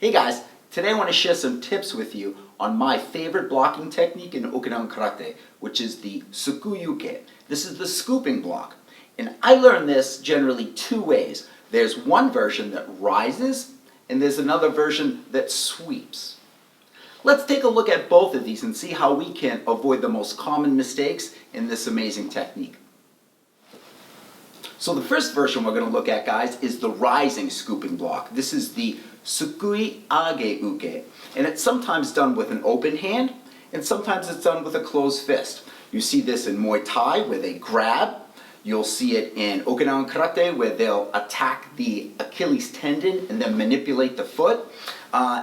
Hey guys, today I want to share some tips with you on my favorite blocking technique in Okinawan Karate, which is the sukui-age-uke. This is the scooping block. And I learned this generally two ways. There's one version that rises, and there's another version that sweeps. Let's take a look at both of these and see how we can avoid the most common mistakes in this amazing technique. So the first version we're going to look at, guys, is the rising scooping block. This is the sukui-age-uke, and it's sometimes done with an open hand, and sometimes it's done with a closed fist. You see this in Muay Thai where they grab. You'll see it in Okinawan Karate where they'll attack the Achilles tendon and then manipulate the foot.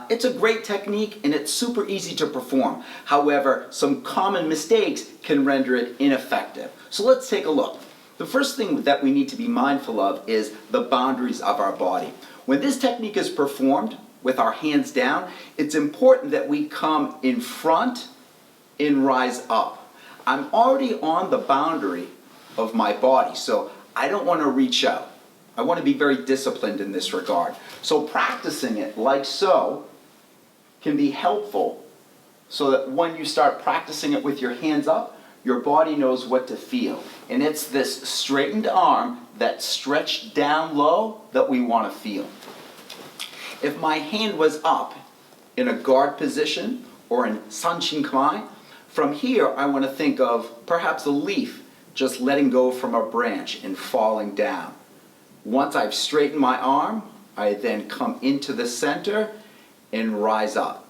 It's a great technique and it's super easy to perform. However, some common mistakes can render it ineffective. So let's take a look. The first thing that we need to be mindful of is the boundaries of our body. When this technique is performed with our hands down, it's important that we come in front and rise up. I'm already on the boundary of my body, so I don't want to reach out. I want to be very disciplined in this regard. So practicing it like so can be helpful so that when you start practicing it with your hands up, your body knows what to feel. And it's this straightened arm that's stretched down low that we want to feel. If my hand was up in a guard position or in sanshin kamai, from here I want to think of perhaps a leaf just letting go from a branch and falling down. Once I've straightened my arm, I then come into the center and rise up.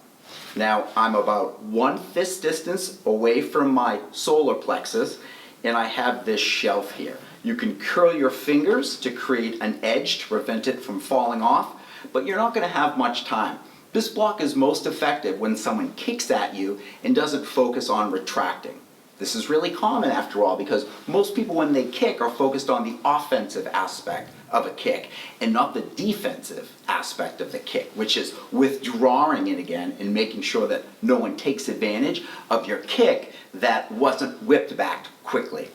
Now I'm about one fist distance away from my solar plexus, and I have this shelf here. You can curl your fingers to create an edge to prevent it from falling off, but you're not going to have much time. This block is most effective when someone kicks at you and doesn't focus on retracting. This is really common after all because most people when they kick are focused on the offensive aspect of a kick and not the defensive aspect of the kick, which is withdrawing it again and making sure that no one takes advantage of your kick that wasn't whipped back quickly.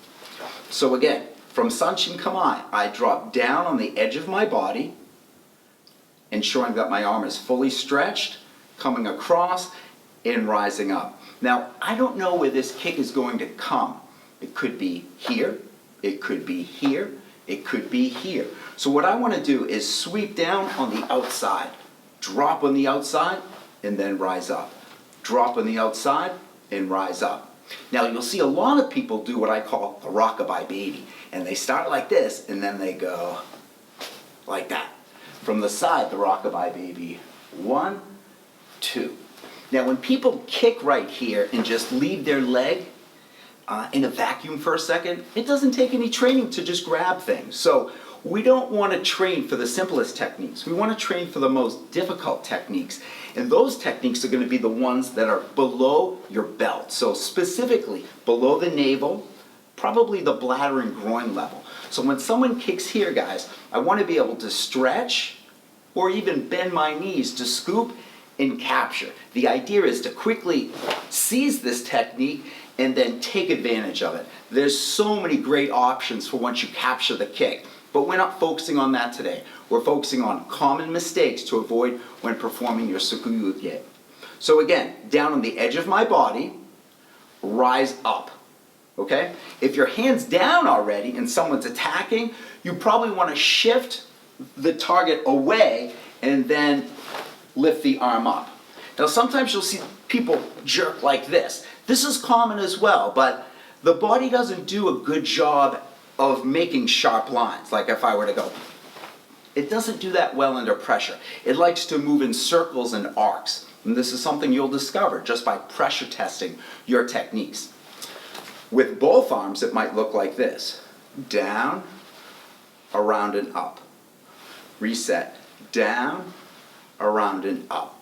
So again, from sanshin kamai, I drop down on the edge of my body, ensuring that my arm is fully stretched, coming across and rising up. Now, I don't know where this kick is going to come. It could be here, it could be here, it could be here. So what I want to do is sweep down on the outside, drop on the outside, and then rise up. Drop on the outside, and rise up. Now, you'll see a lot of people do what I call the rockabye baby. And they start like this, and then they go like that. From the side, the rockabye baby. 1, 2. Now when people kick right here and just leave their leg in a vacuum for a second, it doesn't take any training to just grab things. So we don't want to train for the simplest techniques. We want to train for the most difficult techniques. And those techniques are going to be the ones that are below your belt. So specifically below the navel, probably the bladder and groin level. So when someone kicks here, guys, I want to be able to stretch or even bend my knees to scoop and capture. The idea is to quickly seize this technique and then take advantage of it. There's so many great options for once you capture the kick, but we're not focusing on that today. We're focusing on common mistakes to avoid when performing your sukui-age-uke. So again, down on the edge of my body, rise up. Okay? If your hand's down already and someone's attacking, you probably want to shift the target away and then lift the arm up. Now sometimes you'll see people jerk like this. This is common as well, but the body doesn't do a good job of making sharp lines, like if I were to go. It doesn't do that well under pressure. It likes to move in circles and arcs. And this is something you'll discover just by pressure testing your techniques. With both arms, it might look like this. Down, around and up. Reset. Down, around and up.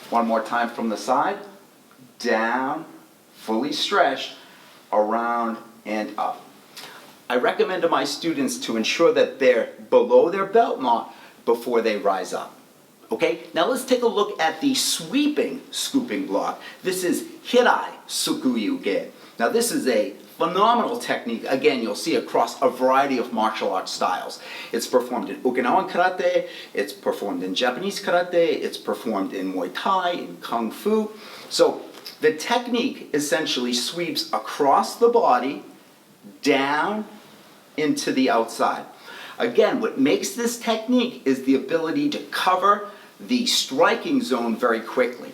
One more time from the side. Down, fully stretched, around and up. I recommend to my students to ensure that they're below their belt knot before they rise up. Okay, now let's take a look at the sweeping scooping block. This is harai-sukui-uke. Now this is a phenomenal technique, again, you'll see across a variety of martial arts styles. It's performed in Okinawan karate, it's performed in Japanese karate, it's performed in Muay Thai, in Kung Fu. So the technique essentially sweeps across the body, down into the outside. Again, what makes this technique is the ability to cover the striking zone very quickly.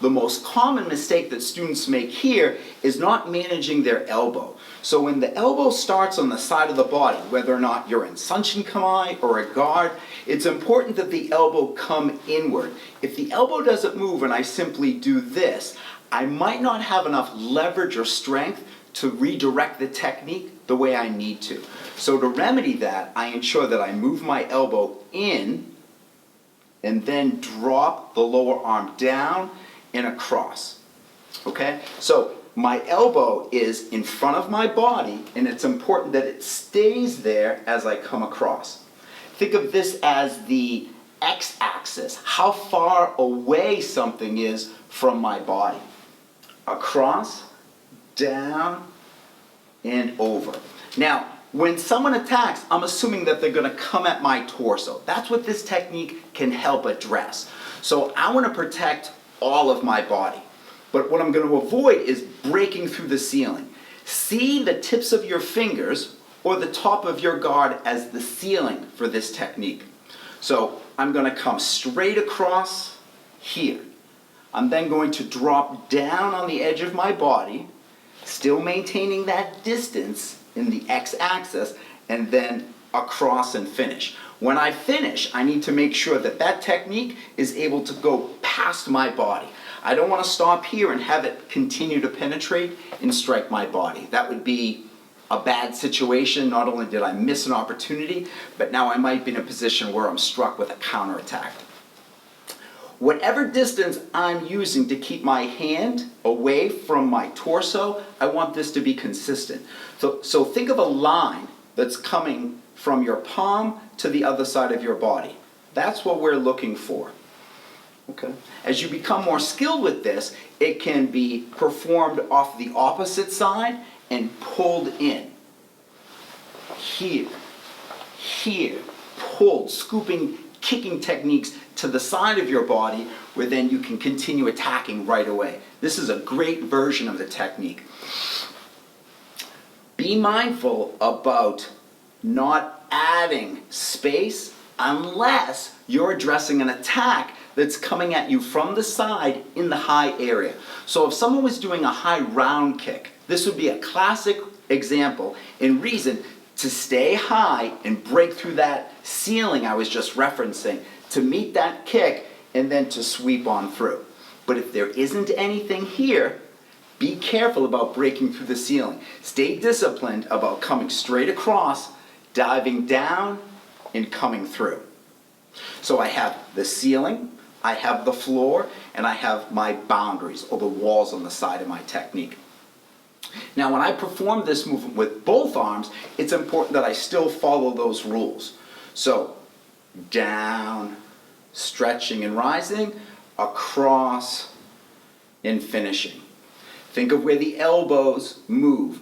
The most common mistake that students make here is not managing their elbow. So when the elbow starts on the side of the body, whether or not you're in Sanshin Kamae or a guard, it's important that the elbow come inward. If the elbow doesn't move and I simply do this, I might not have enough leverage or strength to redirect the technique the way I need to. So to remedy that, I ensure that I move my elbow in and then drop the lower arm down and across. Okay? So my elbow is in front of my body, and it's important that it stays there as I come across. Think of this as the x-axis, how far away something is from my body. Across, down, and over. Now, when someone attacks, I'm assuming that they're going to come at my torso. That's what this technique can help address. So I want to protect all of my body. But what I'm going to avoid is breaking through the ceiling. See the tips of your fingers or the top of your guard as the ceiling for this technique. So I'm going to come straight across here. I'm then going to drop down on the edge of my body, still maintaining that distance in the x-axis, and then across and finish. When I finish, I need to make sure that that technique is able to go past my body. I don't want to stop here and have it continue to penetrate and strike my body. That would be a bad situation. Not only did I miss an opportunity, but now I might be in a position where I'm struck with a counterattack. Whatever distance I'm using to keep my hand away from my torso, I want this to be consistent. So think of a line that's coming from your palm to the other side of your body. That's what we're looking for. Okay. As you become more skilled with this, it can be performed off the opposite side and pulled in. Here, pulled, scooping, kicking techniques to the side of your body where then you can continue attacking right away. This is a great version of the technique. Be mindful about not adding space unless you're addressing an attack that's coming at you from the side in the high area. So if someone was doing a high round kick, this would be a classic example and reason to stay high and break through that ceiling I was just referencing, to meet that kick and then to sweep on through. But if there isn't anything here, be careful about breaking through the ceiling. Stay disciplined about coming straight across, diving down, and coming through. So I have the ceiling, I have the floor, and I have my boundaries, or the walls on the side of my technique. Now when I perform this movement with both arms, it's important that I still follow those rules. So down, stretching and rising, across, and finishing. Think of where the elbows move.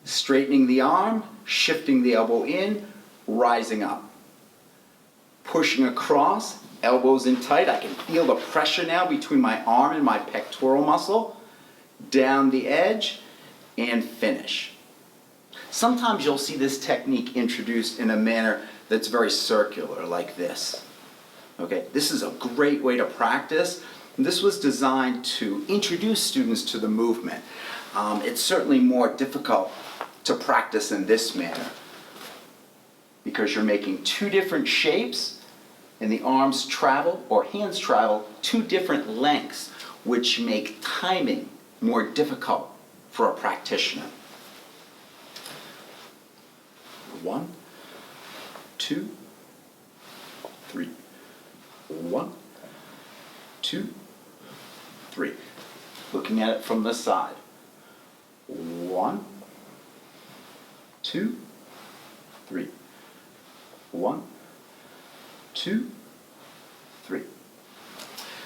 Straightening the arm, shifting the elbow in, rising up. Pushing across, elbows in tight. I can feel the pressure now between my arm and my pectoral muscle. Down the edge, and finish. Sometimes you'll see this technique introduced in a manner that's very circular, like this. Okay, this is a great way to practice. This was designed to introduce students to the movement. It's certainly more difficult to practice in this manner because you're making two different shapes and the arms travel, or hands travel, two different lengths, which make timing more difficult for a practitioner. 1, 2, 3. 1, 2, 3. Looking at it from the side. 1, 2, 3. 1, 2, 3.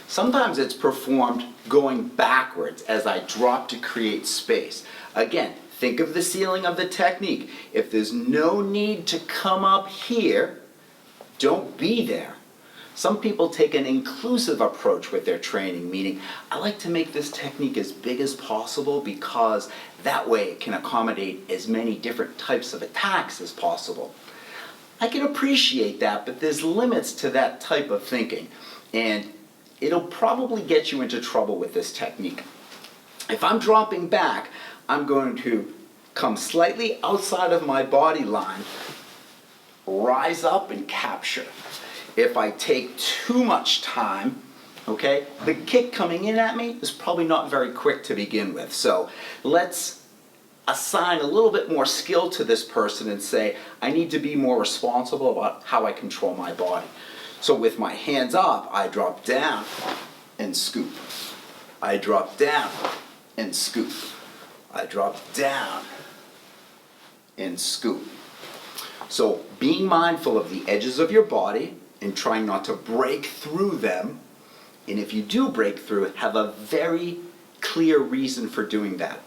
Sometimes it's performed going backwards as I drop to create space. Again, Think of the ceiling of the technique. If there's no need to come up here, don't be there. Some people take an inclusive approach with their training, meaning I like to make this technique as big as possible because that way it can accommodate as many different types of attacks as possible. I can appreciate that, but there's limits to that type of thinking, and it'll probably get you into trouble with this technique. If I'm dropping back, I'm going to come slightly outside of my body line, rise up and capture. If I take too much time, okay, the kick coming in at me is probably not very quick to begin with. So let's assign a little bit more skill to this person and say, I need to be more responsible about how I control my body. So with my hands up, I drop down and scoop. I drop down and scoop. I drop down and scoop. So being mindful of the edges of your body and trying not to break through them, and if you do break through, have a very clear reason for doing that.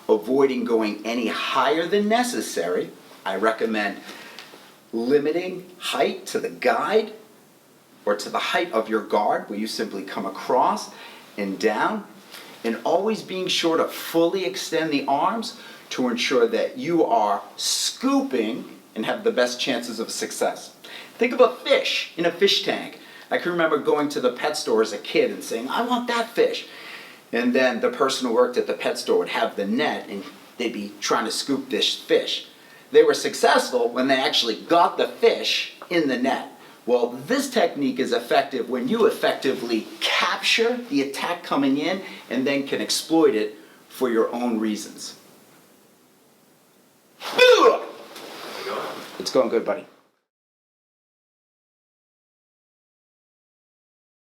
Avoiding going any higher than necessary. I recommend limiting height to the guide or to the height of your guard, where you simply come across and down, and always being sure to fully extend the arms to ensure that you are scooping and have the best chances of success. Think of a fish in a fish tank. I can remember going to the pet store as a kid and saying, I want that fish. And then the person who worked at the pet store would have the net and they'd be trying to scoop this fish. They were successful when they actually got the fish in the net. Well, this technique is effective when you effectively capture the attack coming in and then can exploit it for your own reasons. It's going good, buddy.